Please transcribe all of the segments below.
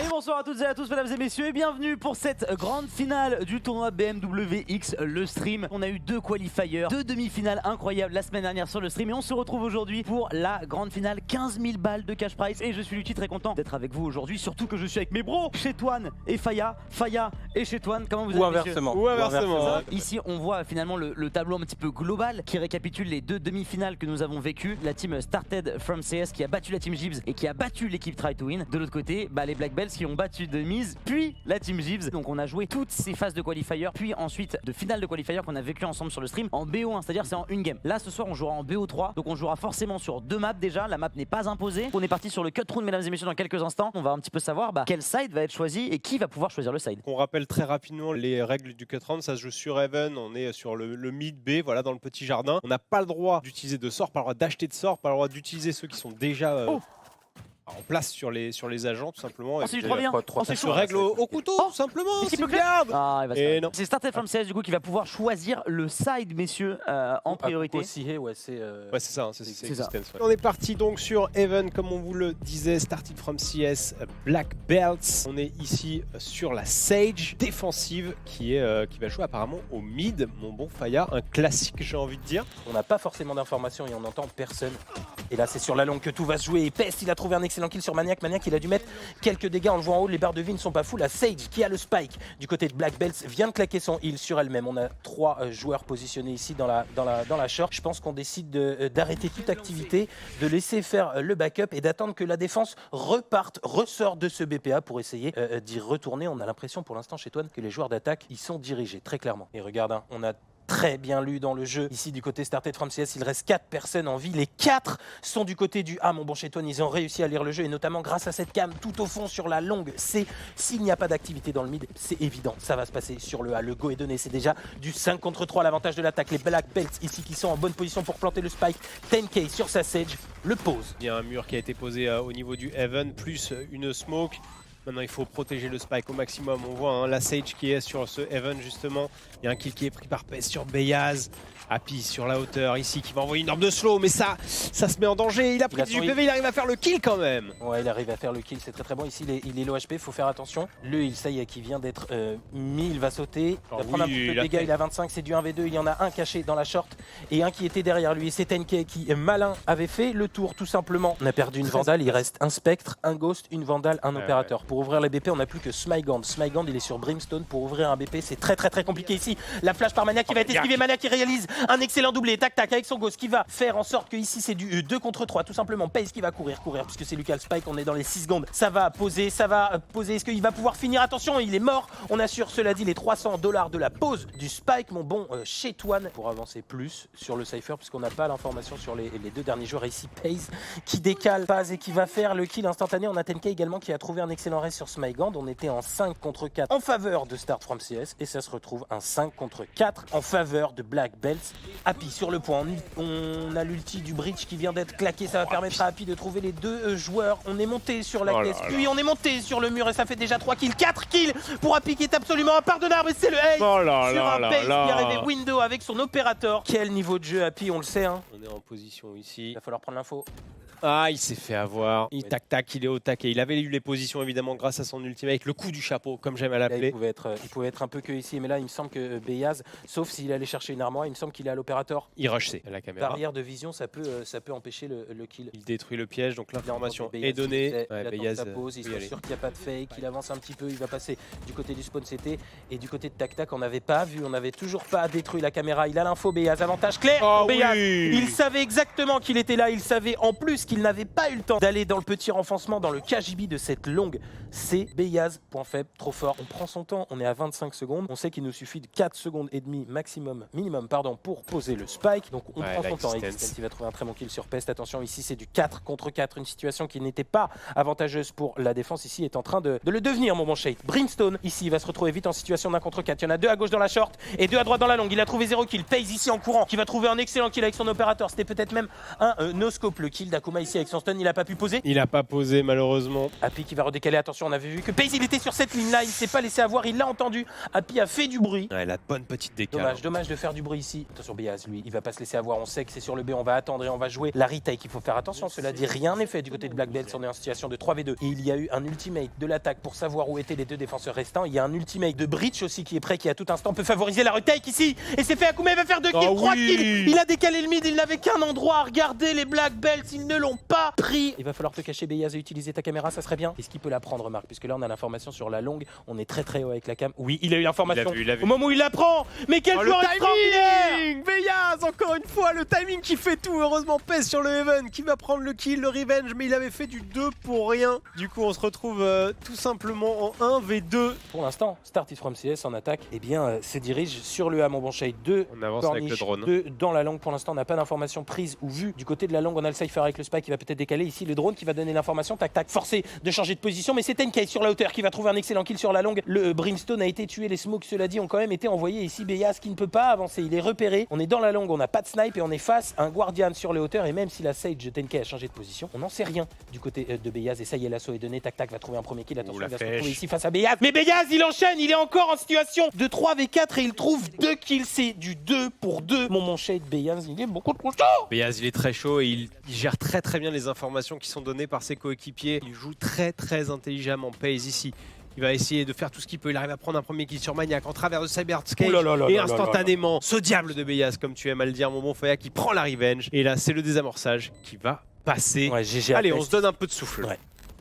bonsoir à toutes et à tous mesdames et messieurs et bienvenue pour cette grande finale du tournoi BMW X, le stream. On a eu deux qualifiers, deux demi-finales incroyables la semaine dernière sur le stream et on se retrouve aujourd'hui pour la grande finale, 15 000 balles de cash prize. Et je suis Lutti, très content d'être avec vous aujourd'hui, surtout que je suis avec mes bros, Chetouane et Faya et Chetouane, comment vous allez? Ou inversement. Ici on voit finalement le tableau un petit peu global qui récapitule les deux demi-finales que nous avons vécues. La team Started From CS qui a battu la team Gibbs et qui a battu l'équipe Try to Win. De l'autre côté, les Black Belts qui ont battu de mise, puis la team Gibbs. Donc on a joué toutes ces phases de qualifier, puis ensuite de finale de qualifier qu'on a vécu ensemble sur le stream en BO1, c'est-à-dire c'est en une game. Là ce soir on jouera en BO3, donc on jouera forcément sur deux maps déjà. La map n'est pas imposée. On est parti sur le cut round mesdames et messieurs dans quelques instants. On va un petit peu savoir quel side va être choisi et qui va pouvoir choisir le side. On rappelle très rapidement les règles du cut round, ça se joue sur Heaven, on est sur le mid B, voilà, dans le petit jardin. On n'a pas le droit d'utiliser de sorts, pas le droit d'acheter de sorts, pas le droit d'utiliser ceux qui sont déjà en place sur les agents tout simplement. C'est du 3 bien. Ça se règle au couteau tout simplement. C'est Started From CS du coup qui va pouvoir choisir le side messieurs en priorité. Ouais c'est ça, c'est ça. On est parti donc sur Heaven comme on vous le disait, Started From CS Black Belts. On est ici sur la Sage défensive qui va jouer apparemment au mid, mon bon Faya, un classique j'ai envie de dire. On n'a pas forcément d'informations et on n'entend personne. Et là c'est sur la longue que tout va se jouer. Et Pest il a trouvé un excellent kill sur Maniac. Maniac il a dû mettre quelques dégâts, on le voit en haut, les barres de vie ne sont pas fous. La Sage qui a le spike du côté de Black Belts vient de claquer son heal sur elle-même. On a 3 joueurs positionnés ici dans la short. Je pense qu'on décide d'arrêter toute activité, de laisser faire le backup et d'attendre que la défense ressorte de ce BPA pour essayer d'y retourner. On a l'impression pour l'instant chez Toine que les joueurs d'attaque y sont dirigés très clairement. Et regarde, hein, on a très bien lu dans le jeu. Ici du côté Started From CS, il reste 4 personnes en vie. Les 4 sont du côté du A, mon bon Chetouane. Ils ont réussi à lire le jeu et notamment grâce à cette cam tout au fond sur la longue. S'il n'y a pas d'activité dans le mid, c'est évident. Ça va se passer sur le A. Le go est donné. C'est déjà du 5 contre 3 l'avantage de l'attaque. Les Black Belts ici qui sont en bonne position pour planter le spike. 10K sur sa Sage. Le pose. Il y a un mur qui a été posé au niveau du Heaven plus une smoke. Maintenant il faut protéger le spike au maximum, on voit la Sage qui est sur ce Heaven justement, il y a un kill qui est pris par Pest sur Beyaz, Happy sur la hauteur ici qui va envoyer une orbe de slow mais ça se met en danger, il a pris du PV, il arrive à faire le kill quand même. Ouais il arrive à faire le kill, c'est très très bon, ici il est low HP, il faut faire attention. Le heal ça y est qui vient d'être mis, il va sauter, il va prendre un petit peu de dégâts, il a 25, c'est du 1v2, il y en a un caché dans la short et un qui était derrière lui, c'est 10K qui malin avait fait le tour tout simplement. On a perdu une Vandale, il reste un Spectre, un Ghost, une Vandale, un opérateur. Pour ouvrir les BP on n'a plus que Smygand. Smygand il est sur Brimstone, pour ouvrir un BP c'est très compliqué ici. La flash par Maniac qui va être esquivée, Maniac qui réalise un excellent doublé, tac avec son Ghost qui va faire en sorte que ici c'est du 2 contre 3 tout simplement. Pace qui va courir puisque c'est Lucas Spike, on est dans les 6 secondes. Ça va poser, est-ce qu'il va pouvoir finir? Attention, il est mort. On assure cela dit les $300 de la pause du Spike, mon bon Chetouane, pour avancer plus sur le Cypher puisqu'on n'a pas l'information sur les deux derniers joueurs. Ici Pace qui décale Paz et qui va faire le kill instantané. On a 10K également qui a trouvé un excellent race sur Smygand. On était en 5 contre 4 en faveur de Start From CS et ça se retrouve un 5 contre 4 en faveur de Black Belts. Happy sur le point, on a l'ulti du bridge qui vient d'être claqué, ça va permettre à Happy de trouver les deux joueurs. On est monté sur la caisse, puis on est monté sur le mur et ça fait déjà 3 kills, 4 kills pour Happy qui est absolument impardonnable et c'est le ace sur un Pace qui est arrivé window avec son opérateur. Quel niveau de jeu Happy, on le sait hein. On est en position ici. Il va falloir prendre l'info. Ah, il s'est fait avoir. Il tac, il est au taquet. Il avait eu les positions évidemment grâce à son ultimate, le coup du chapeau, comme j'aime à l'appeler. Il pouvait être un peu que ici, mais là il me semble que Beyaz, sauf s'il allait chercher une armoire, il me semble qu'il est à l'opérateur. Il rush C à la caméra. Barrière de vision, ça peut empêcher le kill. Il détruit le piège, donc l'information est donnée. Beyaz pose, il est sûr qu'il n'y a pas de fake, il avance un petit peu, il va passer du côté du spawn CT et du côté de Tac, on n'avait pas vu, on n'avait toujours pas détruit la caméra. Il a l'info Beyaz, avantage clair. Beyaz, il savait exactement qu'il était là, il savait en plus qu'il n'avait pas eu le temps d'aller dans le petit renfoncement, dans le KGB de cette longue. C'est Beyaz, point faible, trop fort. On prend son temps, on est à 25 secondes. On sait qu'il nous suffit de 4 secondes et demie minimum, pour poser le spike. Donc on prend son temps. Existence, il va trouver un très bon kill sur Pest. Attention, ici c'est du 4 contre 4, une situation qui n'était pas avantageuse pour la défense. Ici est en train de le devenir, mon bon Shade. Brimstone, ici, il va se retrouver vite en situation d'un contre 4. Il y en a 2 à gauche dans la short et 2 à droite dans la longue. Il a trouvé 0 kill. Pace ici en courant, qui va trouver un excellent kill avec son opérateur. C'était peut-être même un no-scope. Le kill d'Akuma Akuma ici avec son stun, il a pas pu poser. Il a pas posé malheureusement. Happy qui va redécaler, attention, on avait vu que Pace il était sur cette ligne-là, il s'est pas laissé avoir, il l'a entendu. Happy a fait du bruit. Ouais, la bonne petite décale. Dommage de faire du bruit ici. Attention Beyaz, lui, il va pas se laisser avoir, on sait que c'est sur le B, on va attendre et on va jouer la retake, il faut faire attention, cela dit, rien n'est fait du côté de Black Belts, on est en situation de 3v2. Et il y a eu un ultimate de l'attaque pour savoir où étaient les deux défenseurs restants, il y a un ultimate de Breach aussi qui est prêt, qui à tout instant peut favoriser la retake ici. Et c'est fait, Akuma il va faire 2 kills, 3 kills. Il a décalé le mid, il n'avait qu'un endroit à regarder, les Black Belts, ils ne l'ont pas pris. Il va falloir te cacher Beyaz et utiliser ta caméra, ça serait bien. Est-ce qu'il peut la prendre, Marc? Puisque là on a l'information sur la longue, on est très haut avec la cam. Oui, il a eu l'information au moment où il la prend. Mais quel joueur extraordinaire! Beyaz, encore une fois, le timing qui fait tout. Heureusement, pèse sur le Heaven qui va prendre le kill, le revenge, mais il avait fait du 2 pour rien. Du coup, on se retrouve tout simplement en 1v2. Pour l'instant, Started from CS en attaque, eh bien, se dirige sur le A, mon bon Shade 2. On avance avec le drone. 2 dans la longue. Pour l'instant, on n'a pas d'information prise ou vue. Du côté de la longue, on a le Cypher avec le Spike qui va peut-être décaler. Ici, le drone qui va donner l'information. Tac, tac, forcé de changer de position. Mais c'est Tenkei sur la hauteur qui va trouver un excellent kill sur la longue. Le Brimstone a été tué. Les smokes, cela dit, ont quand même été envoyés. Ici, Beyaz qui ne peut pas avancer. Il est repéré. On est dans la longue, on n'a pas de snipe et on est face à un Guardian sur les hauteurs. Et même si la Sage de Tenkei a changé de position, on n'en sait rien du côté de Beyaz. Et ça y est, l'assaut est donné. Tac, tac, va trouver un premier kill. Attention, il va se retrouver ici face à Beyaz. Mais Beyaz, il enchaîne. Il est encore en situation de 3v4 et il trouve 2 kills. C'est du 2 pour 2. Mon Shade Beyaz, il est beaucoup trop chaud. Beyaz, il est très chaud et il gère très bien les informations qui sont données par ses coéquipiers. Il joue très intelligemment. Pace ici. Il va essayer de faire tout ce qu'il peut. Il arrive à prendre un premier kill sur Maniac en travers de Cyberscape. Et instantanément, ce diable de Beyaz, comme tu aimes à le dire, mon bon Foya, qui prend la revenge. Et là, c'est le désamorçage qui va passer. Ouais, allez, on se donne un peu de souffle. Ouais.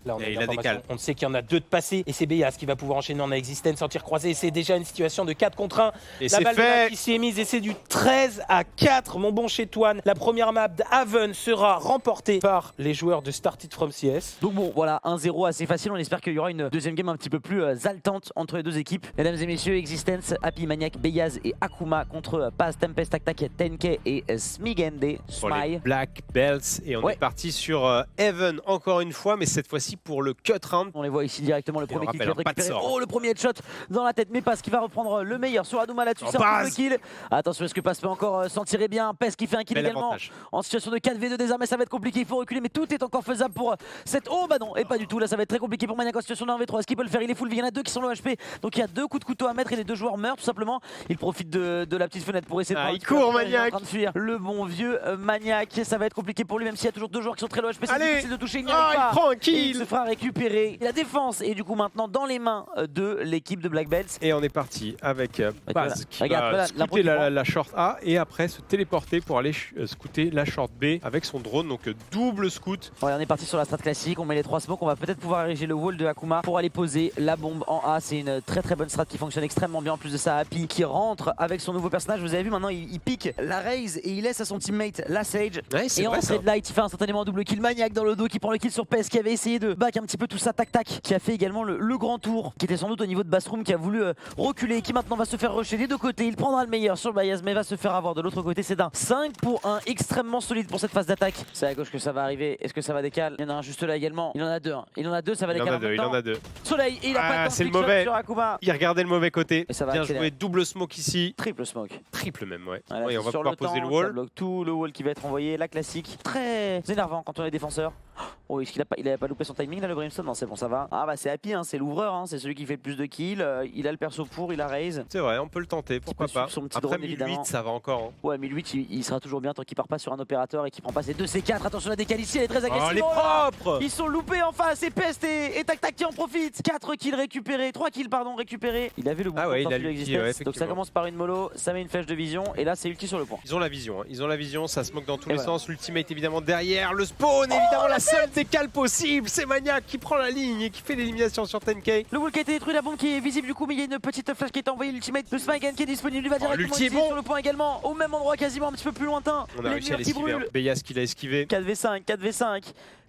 Là, il a décalé. On sait qu'il y en a 2 de passés et c'est Beyaz qui va pouvoir enchaîner en Existence en tir croisé. C'est déjà une situation de 4 contre 1. Et la balle fait qui s'y est mise et c'est du 13-4. Mon bon Chetouane, la première map d'Haven sera remportée par les joueurs de Started from CS. Donc bon, voilà, 1-0 assez facile. On espère qu'il y aura une deuxième game un petit peu plus haletante entre les deux équipes. Mesdames et messieurs, Existence, Happy, Maniac, Beyaz et Akuma contre Paz, Tempest, Tac Tac, Tenkei et Smigende. Smile. Black Belts. Et on est parti sur Heaven encore une fois, mais cette fois-ci pour le cut round. On les voit ici directement, le premier kill qui vient de récupérer. Oh, le premier headshot dans la tête, mais Paz qui va reprendre le meilleur sur Adouma là-dessus. C'est un kill. Attention, est-ce que Paz peut encore s'en tirer bien? Pez qui fait un kill également en situation de 4v2 désormais, ça va être compliqué, il faut reculer, mais tout est encore faisable pour cette... Oh bah non, et pas du tout, là ça va être très compliqué pour Maniac en situation de 1v3. Est-ce qu'il peut le faire? Il est full vie, il y en a 2 qui sont low HP, donc il y a 2 coups de couteau à mettre et les 2 joueurs meurent tout simplement. Il profite de la petite fenêtre pour essayer de... il court Maniac, en train de fuir. Le bon vieux Maniac, ça va être compliqué pour lui, même s'il y a toujours 2 joueurs qui sont très low HP. C'est difficile de toucher, il n'y arrive pas. Il prend un kill. Il se fera récupérer la défense et du coup maintenant dans les mains de l'équipe de Black Belts. Et on est parti avec Paz qui Regarde, va scouter la short A et après se téléporter pour aller scouter la short B avec son drone, donc double scout. Ouais, on est parti sur la strat classique, on met les 3 smokes, on va peut-être pouvoir ériger le wall de Akuma pour aller poser la bombe en A. C'est une très bonne strat qui fonctionne extrêmement bien. En plus de ça, Happy qui rentre avec son nouveau personnage, vous avez vu maintenant il pique la raise et il laisse à son teammate la Sage. Ouais, et en trade light il fait instantanément un double kill. Maniac dans le dos qui prend le kill sur Pez qui avait essayé de back un petit peu tout ça, tac tac, qui a fait également le grand tour, qui était sans doute au niveau de Bassroom, qui a voulu reculer, qui maintenant va se faire rusher des 2 côtés. Il prendra le meilleur sur Beyaz mais va se faire avoir de l'autre côté. C'est d'un 5 pour 1 extrêmement solide pour cette phase d'attaque. C'est à gauche que ça va arriver, est-ce que ça va décaler? Il y en a un juste là également, il en a 2 hein. Il en a 2, ça va décaler. Il en a 2. Soleil, et il a pas de c'est le mauvais sur Akuma. Il regardait le mauvais côté. Et ça va bien accélérer. joué, double smoke ici. Triple smoke. Triple même, ouais. Voilà, on va pouvoir poser le wall. Ça bloque tout le wall qui va être envoyé, la classique. Très énervant quand on est défenseur. Oh, est-ce qu'il avait pas loupé son timing là, le Brimstone? Non, c'est bon, ça va. Ah bah c'est Happy, hein, c'est l'ouvreur, hein, c'est celui qui fait le plus de kills. Il a le perso pour, il a raise. C'est vrai, on peut le tenter, pourquoi pas. Après 1008, ça va encore. Hein. Ouais, 1008, il sera toujours bien tant qu'il part pas sur un opérateur et qu'il prend pas ses 2 C4. Attention, la décale ici, elle est très agressive. Oh, elle est propre. Ils sont loupés en face, et Pest et Tac Tac qui en profite. 4 kills récupérés, 3 kills pardon récupérés. Il avait le bouton il a Existence. Donc ça commence par une mollo, ça met une flèche de vision et là c'est ulti sur le point. Ils ont la vision, hein. Ils ont la vision, ça smoke dans tous les sens. L'ultimate évidemment derrière, le spawn évidemment la seule décale possible. C'est Maniac qui prend la ligne et qui fait l'élimination sur Tenkei. Le wall qui a été détruit, la bombe qui est visible du coup, mais il y a une petite flash qui est envoyée. L'ultimate de Smygan qui est disponible, il va directement sur le point également, au même endroit quasiment un petit peu plus lointain. On a réussi à l'esquiver. Beyaz qui l'a esquivé. 4v5.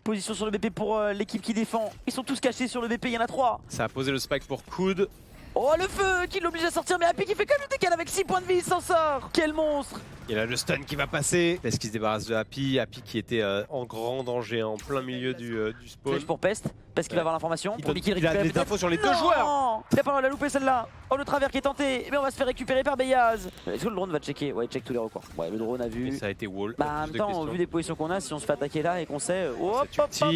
Position sur le BP pour l'équipe qui défend. Ils sont tous cachés sur le BP, il y en a 3. Ça a posé le spike pour Koud. Oh le feu qui l'oblige à sortir, mais Happy qui fait quand même le décal avec 6 points de vie, il s'en sort. Quel monstre. Et là le stun qui va passer. Est-ce qu'il se débarrasse de Happy? Happy qui était en grand danger, en plein milieu du spawn. Flèche pour Pest, Pest qui va avoir l'information. Pour Mickey Il a récupère des infos sur les deux joueurs. Il a pas mal à louper celle-là. Oh le travers qui est tenté, mais on va se faire récupérer par Beyaz. Est-ce que le drone va checker? Ouais, check tous les recours. Ouais, le drone a vu. Et ça a été wall. Bah en même temps, au vu des positions qu'on a, si on se fait attaquer là et qu'on sait... hop, hop, hop.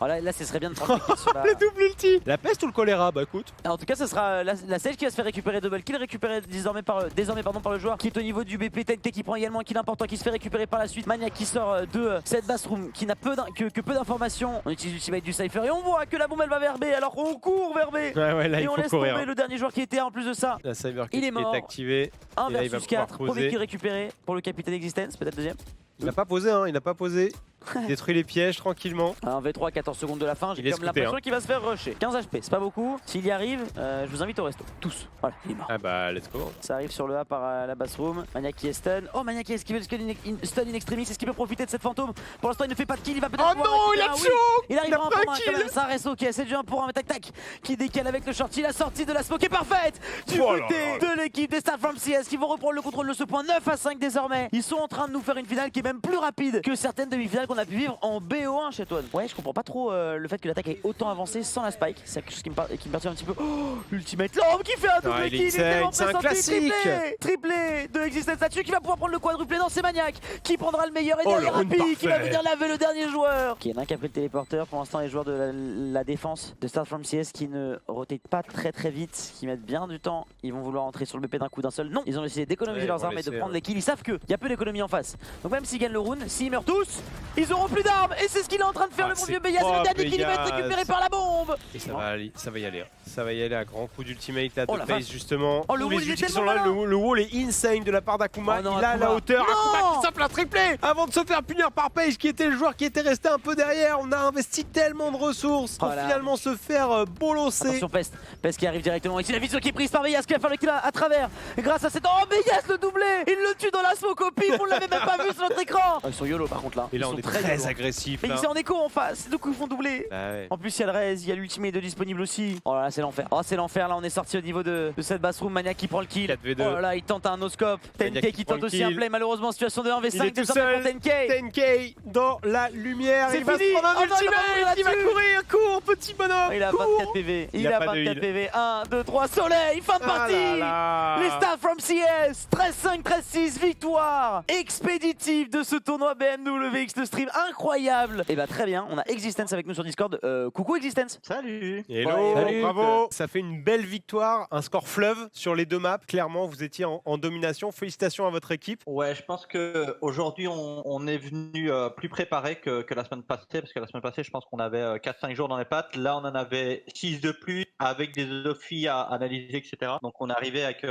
Oh là, ce serait bien de prendre le kill sur la... Le double ulti. La peste ou le choléra? Bah écoute. En tout cas, ce sera la Sage qui va se faire récupérer double kill, récupéré désormais par le joueur qui est au niveau du BP. TNT qui prend également un kill important, qui se fait récupérer par la suite. Maniac qui sort de cette bathroom, qui n'a que peu d'informations. On utilise l'ultimate du Cypher et on voit que la bombe elle va vers B, alors on court vers B. Ouais, là, et il on faut laisse courir. tomber le dernier joueur qui était en plus de ça. La Cyber Il est mort. activée. 1 Et là, il va versus pouvoir 4, poser. premier kill récupéré pour le capitaine Existence, peut-être deuxième. Il n'a pas posé, hein, il n'a pas posé. Il détruit les pièges tranquillement. Un V3, 14 secondes de la fin, j'ai Il est comme scouté, l'impression qu'il va se faire rusher. 15 HP, c'est pas beaucoup. S'il y arrive, je vous invite au resto. Tous. Voilà, il est mort. Ah bah let's go. Ça arrive sur le A par la bathroom. Maniac qui est stun. Oh, Maniac qui a esquivé le stun in extremis. Est-ce qu'il peut profiter de cette fantôme? Pour l'instant, il ne fait pas de kill. Il va peut-être. Oh non, il a choc. Il arrive en pris un prendre un kill. quand même. Ça reste ok. C'est du 1 pour 1. Tac tac. Qui décale avec le shorty. La sortie de la smoke est parfaite du Oh là côté là. de l'équipe des Start from CS qui vont reprendre le contrôle de ce point 9 à 5 désormais. Ils sont en train de nous faire une finale qui est même plus rapide que certaines demi-finales qu'on a pu vivre en BO1 chez Toon. Ouais, je comprends pas trop le fait que l'attaque ait autant avancé sans la spike. C'est quelque chose qui me perturbe un petit peu. Oh, l'ultimate Lamb qui fait un double il est kill. insane, c'est un classique. Triplé de Existence là-dessus qui va pouvoir prendre le quadruplé dans c'est Maniac qui prendra le meilleur et Oh, derrière le round Happy qui va parfait. venir laver le dernier joueur. Qui est un qui a pris le téléporteur. Pour l'instant, les joueurs de la défense de Start from CS qui ne rotate pas très vite, qui mettent bien du temps. Ils vont vouloir entrer sur le BP d'un coup d'un seul. Non, ils ont décidé d'économiser Ouais, leurs ils vont armes et de laisser, prendre les kills. Ils savent qu'il y a peu d'économie en face. Donc même s'ils gagnent le round, s'ils meurent tous, ils auront plus d'armes. Et c'est ce qu'il est en train de faire, Ah, le bon c'est vieux Beyaz. Et le propre, dernier kill il va être Beyaz. récupéré par la bombe. Et ça va y aller. Ça va y aller à grand coup d'ultimate là Oh de la Face vache. justement. Oh, le Tous wall, les il est ultis qui tellement sont là. malin. Le wall est insane de la part d'Akuma. Oh non, Il a Akuma. la hauteur. Non. Akuma qui simple un triplé avant de se faire punir par Page qui était le joueur qui était resté un peu derrière. On a investi tellement de ressources pour Voilà. finalement se faire bolosser. Attention Pest, Pest qui arrive directement ici, la vision qui est prise par Beyaz qui va faire le kill à travers grâce à cette... Oh Beyaz le doublé. Il le tue dans la smoke au pif, on l'avait même pas vu sur notre écran. Oh, ils sont YOLO par contre là. Et là Ils on sont est très YOLO. agressif. Mais là. c'est en écho en face, du coup ils font doubler. Bah ouais. En plus il y a le raise, il y a l'ultimate de disponible aussi. Oh là là c'est l'enfer. Oh c'est l'enfer, là on est sorti au niveau de cette bathroom. Maniac qui prend le kill. 4v2. Oh là là il tente un no-scope. Maniac 10K qui qui prend tente le aussi un kill. play, malheureusement situation de 1v5 Il est tout désormais seul. pour 10K. 10K dans la lumière. C'est Il va fini. se prendre un Oh non, il va mourir ultimate. Il va là-dessus. courir. Cours petit bonhomme. Il a cours. 24 PV. Il a pas de 24 heal. PV. 1, 2, 3, soleil, fin de Ah partie. là là. Les Stars from CS, 13-5, 13-6, victoire expéditive de ce tournoi BMW X de stream, incroyable. Et bah très bien, on a Existence avec nous sur Discord. Coucou Existence. Salut. Hello, Ouais, salut. bravo. Ça fait une belle victoire, un score fleuve sur les deux maps. Clairement, vous étiez en domination. Félicitations à votre équipe. Ouais, je pense que aujourd'hui on est venu plus préparé que la semaine passée, parce que la semaine passée, je pense qu'on avait 4-5 jours dans les pattes. Là, on en avait 6 de plus avec des Ophi à analyser, etc. Donc on est arrivé avec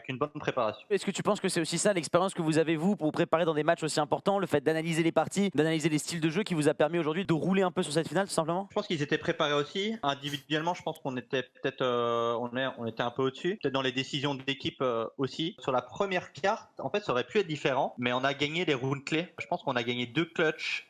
une bonne préparation. Est-ce que tu penses que c'est aussi ça l'expérience que vous avez vous pour vous préparer dans des matchs aussi importants, le fait d'analyser les parties, d'analyser les styles de jeu qui vous a permis aujourd'hui de rouler un peu sur cette finale tout simplement? Je pense qu'ils étaient préparés aussi. Individuellement, je pense qu'on était peut-être on était un peu au-dessus. Peut-être dans les décisions d'équipe aussi. Sur la première carte, en fait, ça aurait pu être différent, mais on a gagné les rounds clés. Je pense qu'on a gagné 2 clutches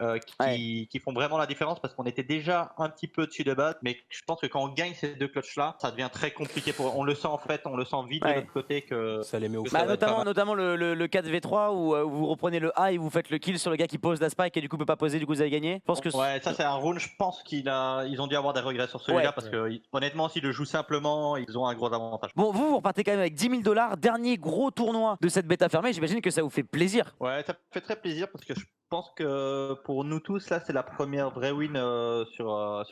qui font vraiment la différence parce qu'on était déjà un petit peu au-dessus de base. Mais je pense que quand on gagne ces 2 clutches-là, ça devient très compliqué. On le sent en fait, on le sent vite de notre côté que Ça les met au que feu. ça va être pas mal. Notamment le 4v3 où vous reprenez le A et vous faites le kill sur le gars qui pose la spike et du coup peut pas poser, du coup vous avez gagné. Je pense que Ouais, ça c'est un round, je pense qu'ils ont dû avoir des regrets sur celui-là Ouais. parce que honnêtement, s'ils le jouent simplement, ils ont un gros avantage. bon, vous repartez quand même avec 10 000 $, dernier gros tournoi de cette bêta fermée. J'imagine que ça vous fait plaisir. Ouais, ça fait très plaisir parce que je pense que pour nous tous, là, c'est la première vraie win sur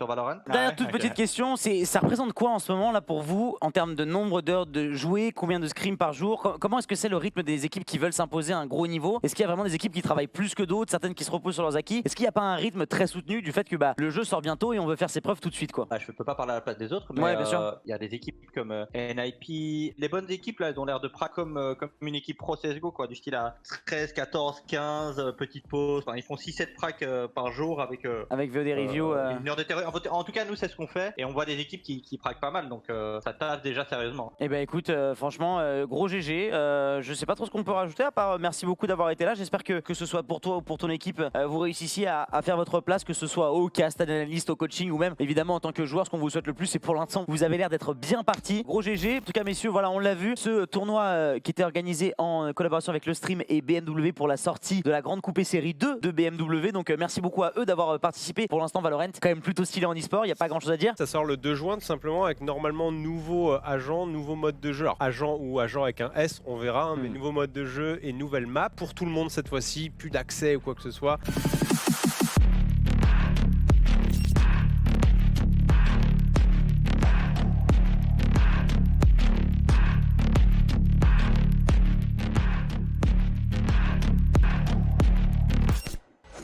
Valorant. Dernière Ouais, toute ok. petite question, ça représente quoi en ce moment là pour vous en termes de nombre d'heures de jouer, combien de scrims par jour? Comment est-ce que c'est le rythme des équipes qui veulent s'imposer à un gros niveau? Est-ce qu'il y a vraiment des équipes qui travaillent plus que d'autres, certaines qui se reposent sur leurs acquis? Est-ce qu'il n'y a pas un rythme très soutenu du fait que le jeu sort bientôt et on veut faire ses preuves tout de suite quoi? Je peux pas parler à la place des autres, mais Ouais, bien sûr. il y a des équipes comme NIP. Les bonnes équipes, là, elles ont l'air de comme une équipe pro CSGO, quoi, du style à 13, 14, 15, petite pause. ils font 6-7 pracs par jour avec VOD Review. une heure de théorie. En tout cas, nous, c'est ce qu'on fait et on voit des équipes qui praquent pas mal, donc ça taffe déjà sérieusement. Eh ben écoute, franchement, gros GG. Je sais pas trop ce qu'on peut rajouter à part merci beaucoup d'avoir été là. J'espère que ce soit pour toi ou pour ton équipe, vous réussissiez à faire votre place, que ce soit au cast, à l'analyste, au coaching ou même évidemment en tant que joueur. Ce qu'on vous souhaite le plus, c'est pour l'instant, vous avez l'air d'être bien parti. Gros GG. En tout cas, messieurs, voilà, on l'a vu. Ce tournoi qui était organisé en collaboration avec le stream et BMW pour la sortie de la grande coupée série 2 de BMW. Donc merci beaucoup à eux d'avoir participé. Pour l'instant, Valorant, quand même plutôt stylé en e-sport. Il n'y a pas grand chose à dire. Ça sort le 2 juin tout simplement avec normalement nouveau agent, nouveau mode de jeu. Alors, agent ou agent avec un S, on verra, hein, mais nouveau mode de jeu et nouvelle map pour tout le monde cette fois-ci. Plus d'accès ou quoi que ce soit.